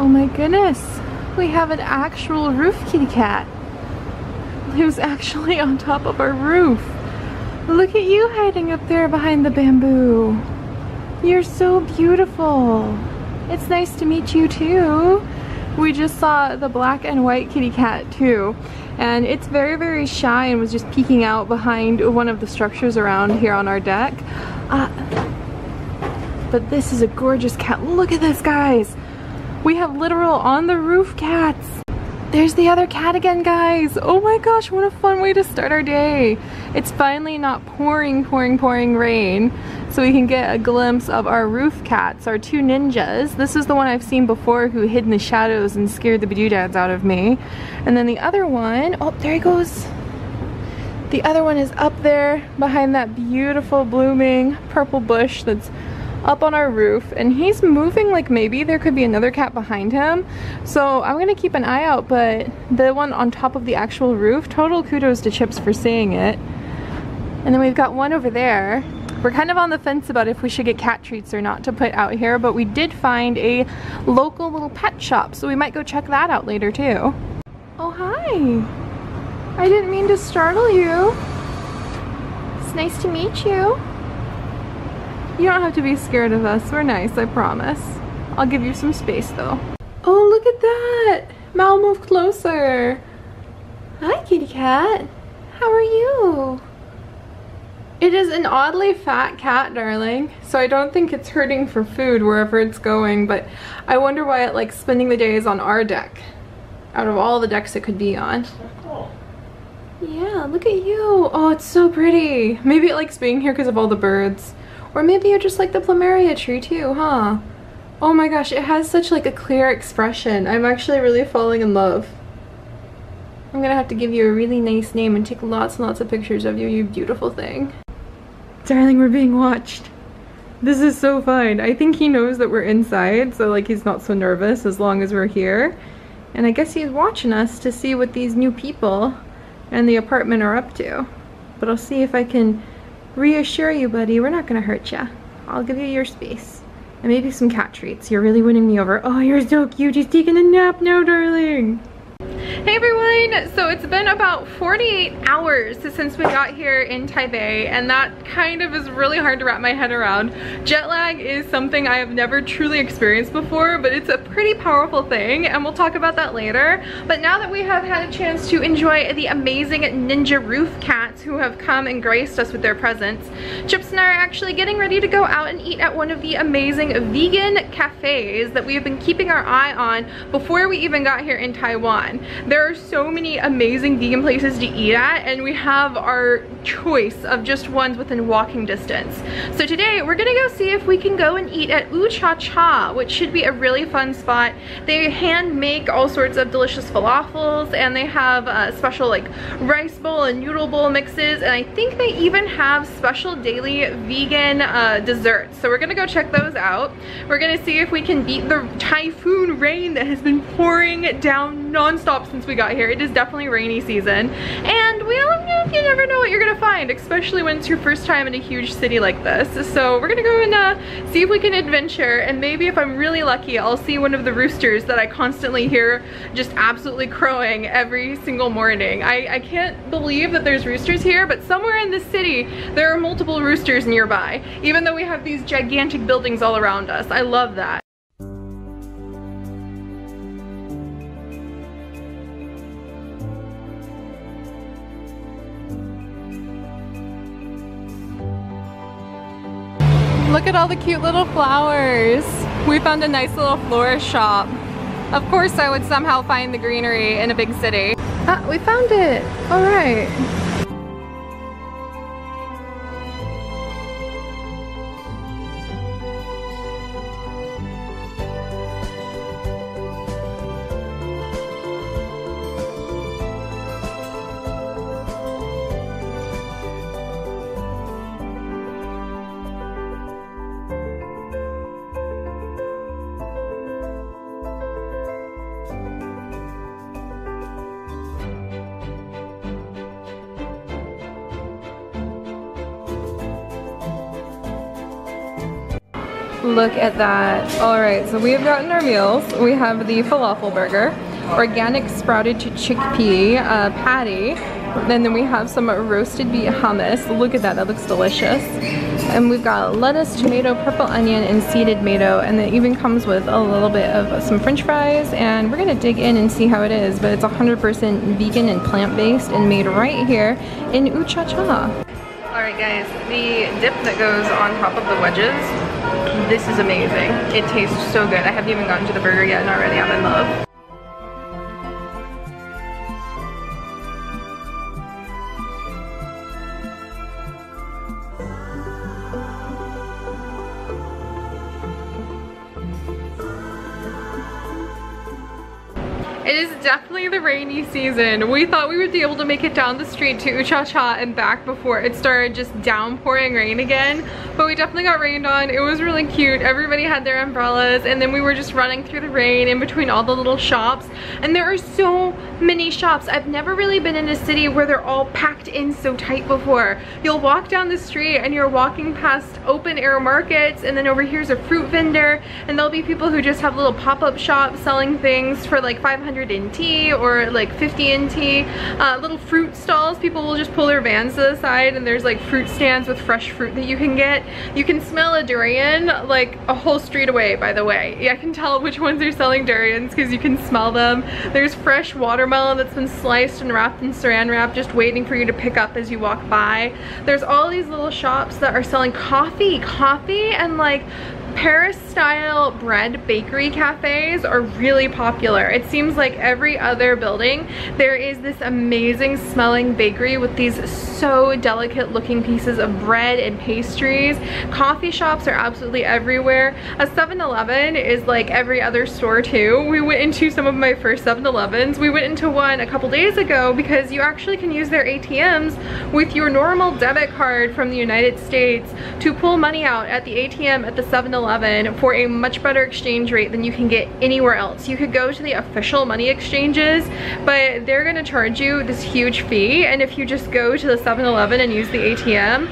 Oh my goodness, we have an actual roof kitty cat who's actually on top of our roof. Look at you hiding up there behind the bamboo. You're so beautiful. It's nice to meet you too. We just saw the black and white kitty cat too, and it's very, very shy and was just peeking out behind one of the structures around here on our deck. But this is a gorgeous cat. Look at this, guys. We have literal on the roof cats. There's the other cat again, guys. Oh my gosh, what a fun way to start our day. It's finally not pouring rain, so we can get a glimpse of our roof cats, our two ninjas. This is the one I've seen before who hid in the shadows and scared the bedoodads out of me. And then the other one, oh, there he goes. The other one is up there behind that beautiful blooming purple bush that's up on our roof, and he's moving like maybe there could be another cat behind him, so I'm gonna keep an eye out. But the one on top of the actual roof, total kudos to Chips for seeing it. And then we've got one over there. We're kind of on the fence about if we should get cat treats or not to put out here, but we did find a local little pet shop, so we might go check that out later too. Oh, hi. I didn't mean to startle you. It's nice to meet you. You don't have to be scared of us. We're nice, I promise. I'll give you some space though. Oh, look at that! Mal, move closer. Hi, kitty cat. How are you? It is an oddly fat cat, darling, so I don't think it's hurting for food wherever it's going, but I wonder why it likes spending the days on our deck out of all the decks it could be on. Yeah, look at you. Oh, it's so pretty. Maybe it likes being here because of all the birds. Or maybe you just like the plumeria tree too, huh? Oh my gosh, it has such like a clear expression. I'm actually really falling in love. I'm gonna have to give you a really nice name and take lots and lots of pictures of you, you beautiful thing. Darling, we're being watched. This is so fun. I think he knows that we're inside, so like he's not so nervous as long as we're here. And I guess he's watching us to see what these new people and the apartment are up to. But I'll see if I can reassure you, buddy, we're not gonna hurt ya. I'll give you your space. And maybe some cat treats. You're really winning me over. Oh, you're so cute. He's taking a nap now, darling. Hey everyone! So it's been about 48 hours since we got here in Taipei, and that kind of is really hard to wrap my head around. Jet lag is something I have never truly experienced before, but it's a pretty powerful thing, and we'll talk about that later. But now that we have had a chance to enjoy the amazing ninja roof cats who have come and graced us with their presence, Chips and I are actually getting ready to go out and eat at one of the amazing vegan cafes that we have been keeping our eye on before we even got here in Taiwan. There are so many amazing vegan places to eat at, and we have our choice of just ones within walking distance. So today we're gonna go see if we can go and eat at Ooh Cha Cha, which should be a really fun spot. They hand make all sorts of delicious falafels, and they have special like rice bowl and noodle bowl mixes, and I think they even have special daily vegan desserts. So we're gonna go check those out. We're gonna see if we can beat the typhoon rain that has been pouring down non-stop since we got here. It is definitely rainy season, and you never know what you're gonna find, especially when it's your first time in a huge city like this. So we're gonna go and see if we can adventure, and maybe if I'm really lucky, I'll see one of the roosters that I constantly hear just absolutely crowing every single morning. I can't believe that there's roosters here, but somewhere in this city there are multiple roosters nearby, even though we have these gigantic buildings all around us. I love that. Look at all the cute little flowers. We found a nice little florist shop. Of course I would somehow find the greenery in a big city. Ah, we found it. All right. Look at that. Alright, so we have gotten our meals. We have the falafel burger, organic sprouted chickpea patty, and then we have some roasted beet hummus. Look at that, that looks delicious. And we've got lettuce, tomato, purple onion, and seeded tomato, and it even comes with a little bit of some french fries, and we're gonna dig in and see how it is, but it's 100% vegan and plant-based and made right here in Uchacha. Alright guys, the dip that goes on top of the wedges, this is amazing. It tastes so good. I haven't even gotten to the burger yet and already I'm in love. It is definitely the rainy season. We thought we would be able to make it down the street to Uchacha and back before it started just downpouring rain again, but we definitely got rained on. It was really cute. Everybody had their umbrellas, and then we were just running through the rain in between all the little shops, and there are so many shops. I've never really been in a city where they're all packed in so tight before. You'll walk down the street and you're walking past open air markets, and then over here's a fruit vendor, and there'll be people who just have little pop-up shops selling things for like 500 NT or like 50 NT. Little fruit stalls, people will just pull their vans to the side, and there's like fruit stands with fresh fruit that you can get. You can smell a durian like a whole street away, by the way. Yeah, I can tell which ones are selling durians because you can smell them. There's fresh watermelon that's been sliced and wrapped in saran wrap just waiting for you to pick up as you walk by. There's all these little shops that are selling coffee and like Paris style bread bakery cafes are really popular. It seems like every other building there is this amazing smelling bakery with these so delicate looking pieces of bread and pastries. Coffee shops are absolutely everywhere. A 7-Eleven is like every other store too. We went into some of my first 7-Elevens. We went into one a couple days ago because you actually can use their ATMs with your normal debit card from the United States to pull money out at the ATM at the 7-Eleven for a much better exchange rate than you can get anywhere else. You could go to the official money exchanges, but they're gonna charge you this huge fee, and if you just go to the 7-Eleven and use the ATM,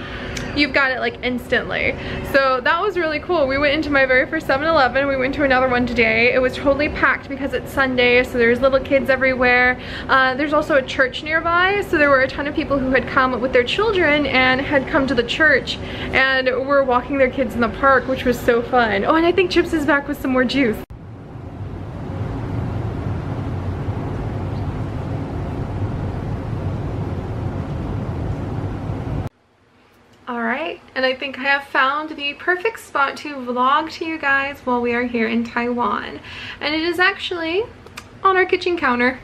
you've got it like instantly. So that was really cool. We went into my very first 7-Eleven. We went to another one today. It was totally packed because it's Sunday, so there's little kids everywhere. There's also a church nearby, so there were a ton of people who had come with their children and had come to the church and were walking their kids in the park, which was so fun. Oh, and I think Chips is back with some more juice. Alright, and I think I have found the perfect spot to vlog to you guys while we are here in Taiwan. And it is actually on our kitchen counter.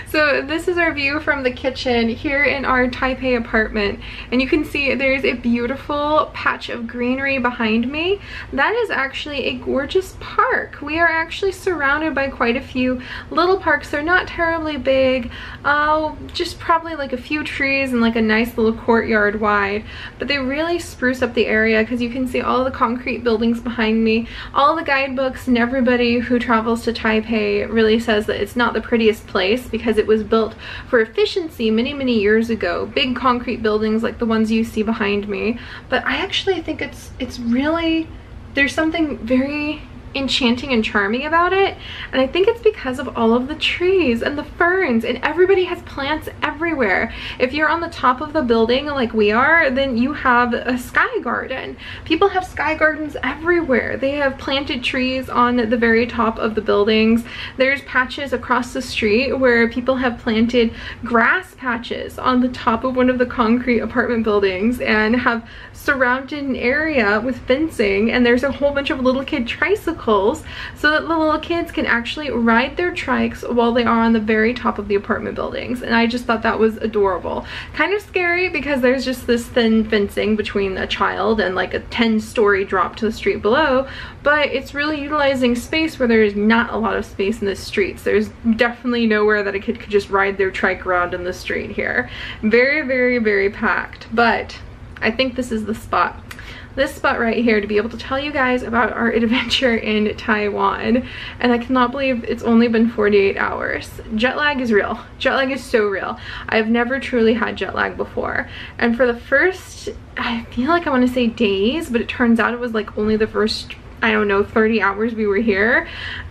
So this is our view from the kitchen here in our Taipei apartment, and you can see there's a beautiful patch of greenery behind me. That is actually a gorgeous park. We are actually surrounded by quite a few little parks. They're not terribly big, just probably like a few trees and like a nice little courtyard wide, but they really spruce up the area because you can see all the concrete buildings behind me. All the guidebooks and everybody who travels to Taipei really says that it's not the prettiest place because it was built for efficiency many years ago. Big concrete buildings like the ones you see behind me. But I actually think it's really, there's something very enchanting and charming about it, and I think it's because of all of the trees and the ferns, and everybody has plants everywhere. If you're on the top of the building like we are, then you have a sky garden. People have sky gardens everywhere. They have planted trees on the very top of the buildings. There's patches across the street where people have planted grass patches on the top of one of the concrete apartment buildings and have surrounded an area with fencing, and there's a whole bunch of little kid tricycles so that the little kids can actually ride their trikes while they are on the very top of the apartment buildings. And I just thought that was adorable. Kind of scary because there's just this thin fencing between a child and like a 10-story drop to the street below, but it's really utilizing space where there is not a lot of space in the streets. There's definitely nowhere that a kid could just ride their trike around in the street here. Very packed, but I think this is the spot. this spot right here to be able to tell you guys about our adventure in Taiwan. And I cannot believe it's only been 48 hours. Jet lag is real. Jet lag is so real. I've never truly had jet lag before. And for the first, I feel like I want to say days, but it turns out it was like only the first, I don't know, 30 hours we were here.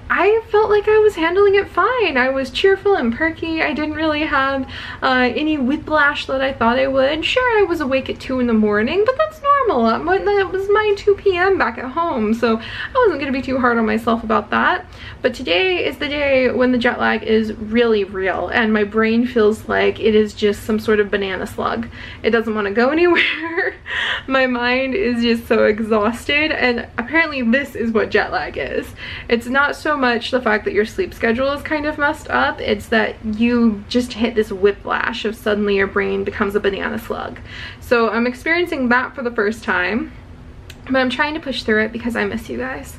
I felt like I was handling it fine. I was cheerful and perky. I didn't really have any whiplash that I thought I would. Sure, I was awake at 2 in the morning, but that's normal. That was my 2 p.m. back at home, so I wasn't going to be too hard on myself about that. But today is the day when the jet lag is really real, and my brain feels like it is just some sort of banana slug. It doesn't want to go anywhere. My mind is just so exhausted, and apparently this is what jet lag is. It's not so much the fact that your sleep schedule is kind of messed up, it's that you just hit this whiplash of suddenly your brain becomes a banana slug. So I'm experiencing that for the first time, but I'm trying to push through it because I miss you guys.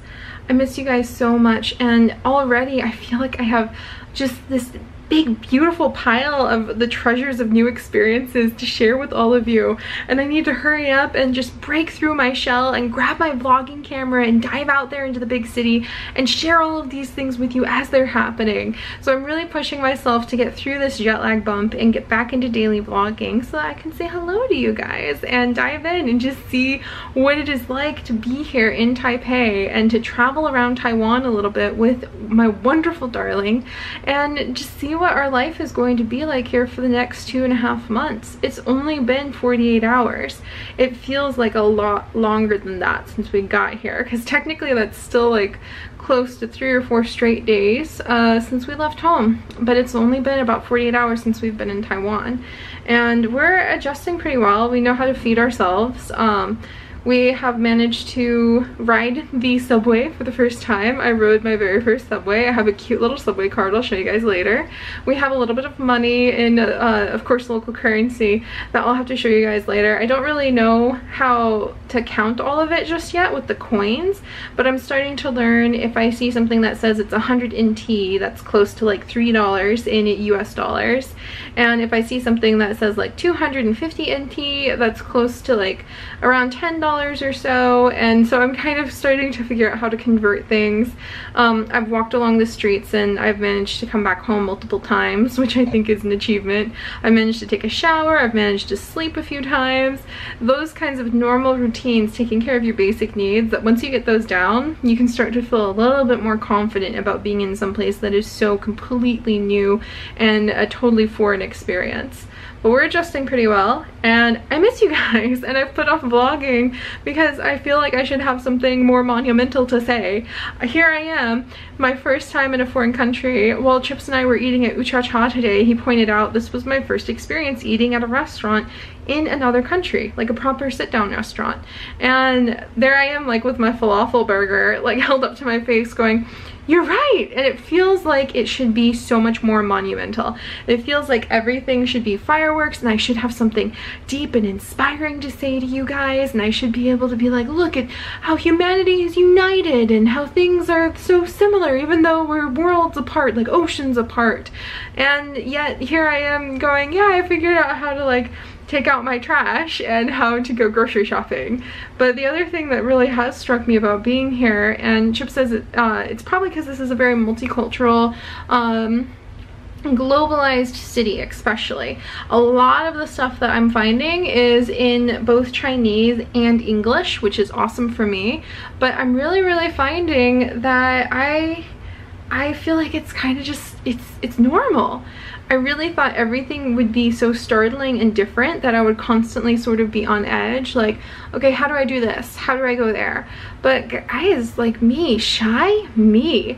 I miss you guys so much, and already I feel like I have just this big beautiful pile of the treasures of new experiences to share with all of you, and I need to hurry up and just break through my shell and grab my vlogging camera and dive out there into the big city and share all of these things with you as they're happening. So I'm really pushing myself to get through this jet lag bump and get back into daily vlogging so that I can say hello to you guys and dive in and just see what it is like to be here in Taipei and to travel around Taiwan a little bit with my wonderful darling and just see what our life is going to be like here for the next 2.5 months. It's only been 48 hours. It feels like a lot longer than that since we got here, because technically that's still like close to 3 or 4 straight days since we left home, but it's only been about 48 hours since we've been in Taiwan, and we're adjusting pretty well. We know how to feed ourselves. We have managed to ride the subway for the first time. I rode my very first subway. I have a cute little subway card I'll show you guys later. We have a little bit of money in, of course, local currency that I'll have to show you guys later. I don't really know how to count all of it just yet with the coins, but I'm starting to learn. If I see something that says it's 100 NT, that's close to like $3 in US dollars. And if I see something that says like 250 NT, that's close to like around $10 or so. And so I'm kind of starting to figure out how to convert things. I've walked along the streets and I've managed to come back home multiple times, which I think is an achievement. I managed to take a shower. I've managed to sleep a few times. Those kinds of normal routines, taking care of your basic needs, that once you get those down, you can start to feel a little bit more confident about being in some place that is so completely new and a totally foreign experience. But we're adjusting pretty well, and I miss you guys, and I've put off vlogging because I feel like I should have something more monumental to say. Here I am, my first time in a foreign country. While Chips and I were eating at Ucha-Cha today, he pointed out this was my first experience eating at a restaurant in another country, like a proper sit-down restaurant. And there I am, like with my falafel burger, like held up to my face going, "You're right!" And it feels like it should be so much more monumental. It feels like everything should be fireworks, and I should have something deep and inspiring to say to you guys, and I should be able to be like, look at how humanity is united and how things are so similar even though we're worlds apart, like oceans apart. And yet here I am going, yeah, I figured out how to like take out my trash and how to go grocery shopping. But the other thing that really has struck me about being here, and Chip says it's probably because this is a very multicultural, globalized city especially. A lot of the stuff that I'm finding is in both Chinese and English, which is awesome for me. But I'm really finding that I feel like it's kind of just, it's normal. I really thought everything would be so startling and different that I would constantly sort of be on edge, like, okay, how do I do this? How do I go there? But guys, like me, shy me,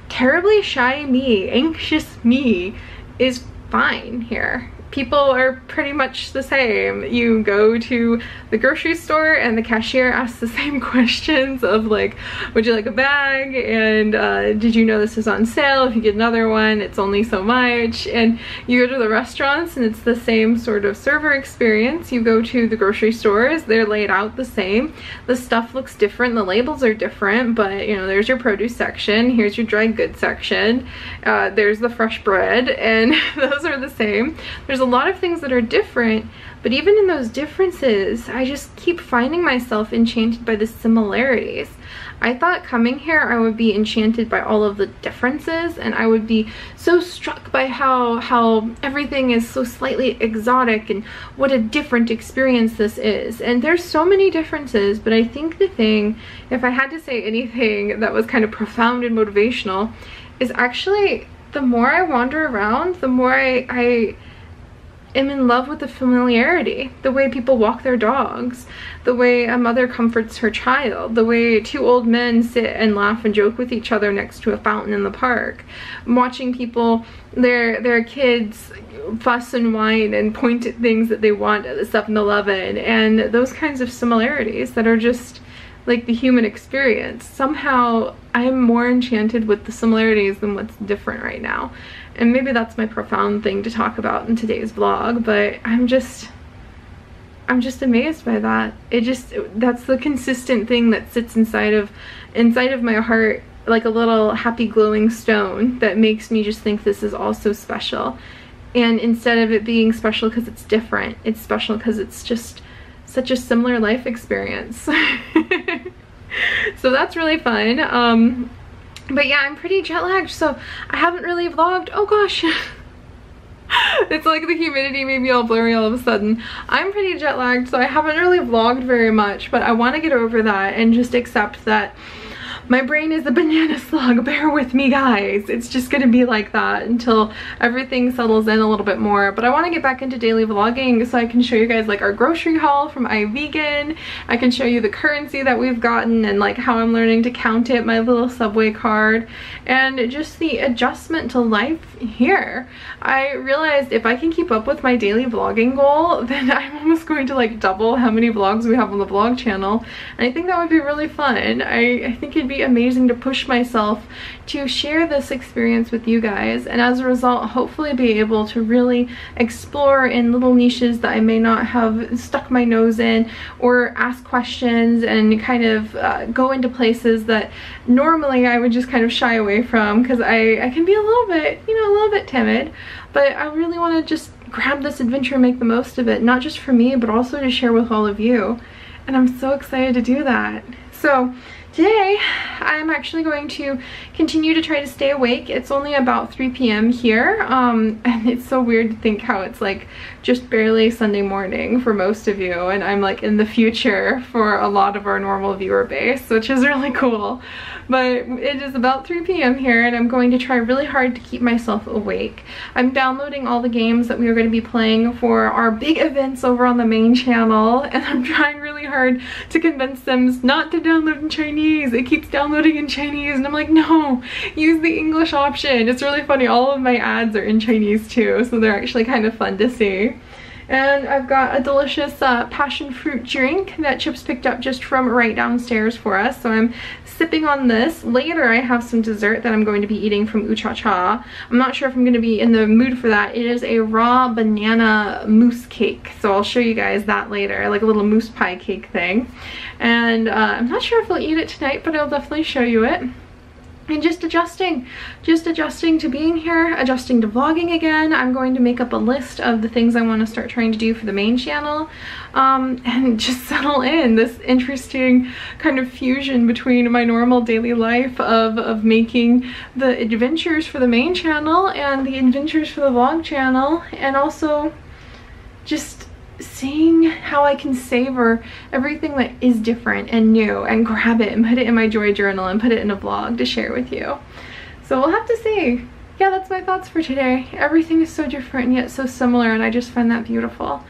terribly shy me, anxious me is fine here. People are pretty much the same. You go to the grocery store and the cashier asks the same questions of like, would you like a bag? And did you know this is on sale? If you get another one, it's only so much. And you go to the restaurants and it's the same sort of server experience. You go to the grocery stores, they're laid out the same. The stuff looks different, the labels are different, but you know, there's your produce section, here's your dry goods section, there's the fresh bread, and those are the same. There's a lot of things that are different, but even in those differences, I just keep finding myself enchanted by the similarities. I thought coming here I would be enchanted by all of the differences, and I would be so struck by how everything is so slightly exotic and what a different experience this is. And there's so many differences, but I think the thing, if I had to say anything that was kind of profound and motivational, is actually the more I wander around, the more I am in love with the familiarity. The way people walk their dogs, the way a mother comforts her child, the way two old men sit and laugh and joke with each other next to a fountain in the park. I'm watching people, their kids fuss and whine and point at things that they want at the 7-Eleven, and those kinds of similarities that are just like the human experience. Somehow I'm more enchanted with the similarities than what's different right now. And maybe that's my profound thing to talk about in today's vlog, but I'm just amazed by that. That's the consistent thing that sits inside of my heart, like a little happy glowing stone, that makes me just think this is all so special. And instead of it being special because it's different, it's special because it's just such a similar life experience. So that's really fun. But yeah, I'm pretty jet lagged, so I haven't really vlogged. Oh gosh. It's like the humidity made me all blurry all of a sudden. I'm pretty jet lagged, so I haven't really vlogged very much, but I want to get over that and just accept that my brain is a banana slug. Bear with me, guys. It's just gonna be like that until everything settles in a little bit more. But I want to get back into daily vlogging so I can show you guys like our grocery haul from iVegan. I can show you the currency that we've gotten and like how I'm learning to count it, my little Subway card, and just the adjustment to life here. I realized if I can keep up with my daily vlogging goal, then I'm almost going to like double how many vlogs we have on the vlog channel, and I think that would be really fun. I think it'd be amazing to push myself to share this experience with you guys, and as a result hopefully be able to really explore in little niches that I may not have stuck my nose in, or ask questions and kind of go into places that normally I would just kind of shy away from, because I can be a little bit, you know, a little bit timid. But I really want to just grab this adventure and make the most of it, not just for me but also to share with all of you, and I'm so excited to do that. So today, I'm actually going to continue to try to stay awake. It's only about 3 p.m. here, and it's so weird to think how it's like just barely Sunday morning for most of you, and I'm like in the future for a lot of our normal viewer base, which is really cool. But it is about 3 p.m. here, and I'm going to try really hard to keep myself awake. I'm downloading all the games that we are going to be playing for our big events over on the main channel, and I'm trying really hard to convince them not to download in Chinese. It keeps downloading in Chinese, and I'm like, no, use the English option. It's really funny. All of my ads are in Chinese too, so they're actually kind of fun to see. And I've got a delicious passion fruit drink that Chip's picked up just from right downstairs for us, so I'm sipping on this. Later I have some dessert that I'm going to be eating from Ucha-Cha. I'm not sure if I'm going to be in the mood for that. It is a raw banana mousse cake, so I'll show you guys that later, like a little mousse pie cake thing. And I'm not sure if I'll eat it tonight, but I'll definitely show you it. And just adjusting to being here, adjusting to vlogging again. I'm going to make up a list of the things I want to start trying to do for the main channel, and just settle in this interesting kind of fusion between my normal daily life of making the adventures for the main channel and the adventures for the vlog channel, and also just seeing how I can savor everything that is different and new and grab it and put it in my joy journal and put it in a vlog to share with you. So we'll have to see. Yeah, that's my thoughts for today. Everything is so different and yet so similar, and I just find that beautiful.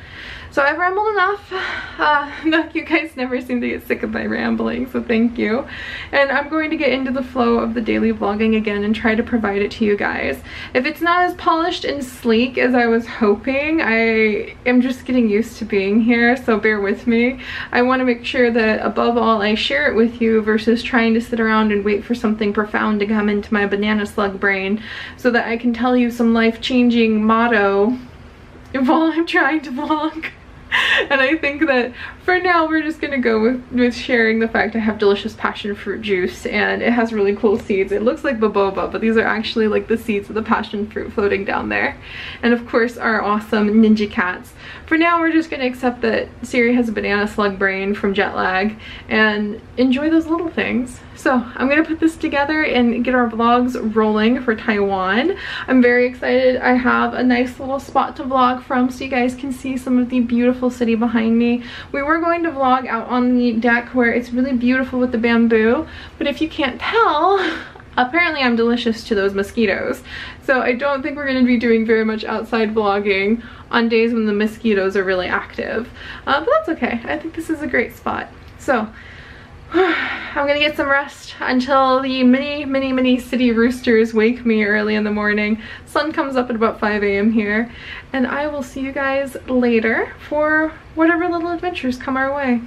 So I've rambled enough. You guys never seem to get sick of my rambling, so thank you. And I'm going to get into the flow of the daily vlogging again and try to provide it to you guys. If it's not as polished and sleek as I was hoping, I am just getting used to being here, so bear with me. I want to make sure that above all I share it with you versus trying to sit around and wait for something profound to come into my banana slug brain so that I can tell you some life-changing motto while I'm trying to vlog. And I think that for now we're just gonna go with sharing the fact I have delicious passion fruit juice, and it has really cool seeds. It looks like baboba, but these are actually like the seeds of the passion fruit floating down there. And of course our awesome ninja cats. For now we're just gonna accept that Seri has a banana slug brain from jet lag and enjoy those little things. So I'm gonna put this together and get our vlogs rolling for Taiwan. I'm very excited. I have a nice little spot to vlog from so you guys can see some of the beautiful city behind me. We were going to vlog out on the deck where it's really beautiful with the bamboo, but if you can't tell, apparently I'm delicious to those mosquitoes. So I don't think we're going to be doing very much outside vlogging on days when the mosquitoes are really active. But that's okay. I think this is a great spot. So I'm gonna get some rest until the mini city roosters wake me early in the morning. Sun comes up at about 5 a.m. here, and I will see you guys later for whatever little adventures come our way.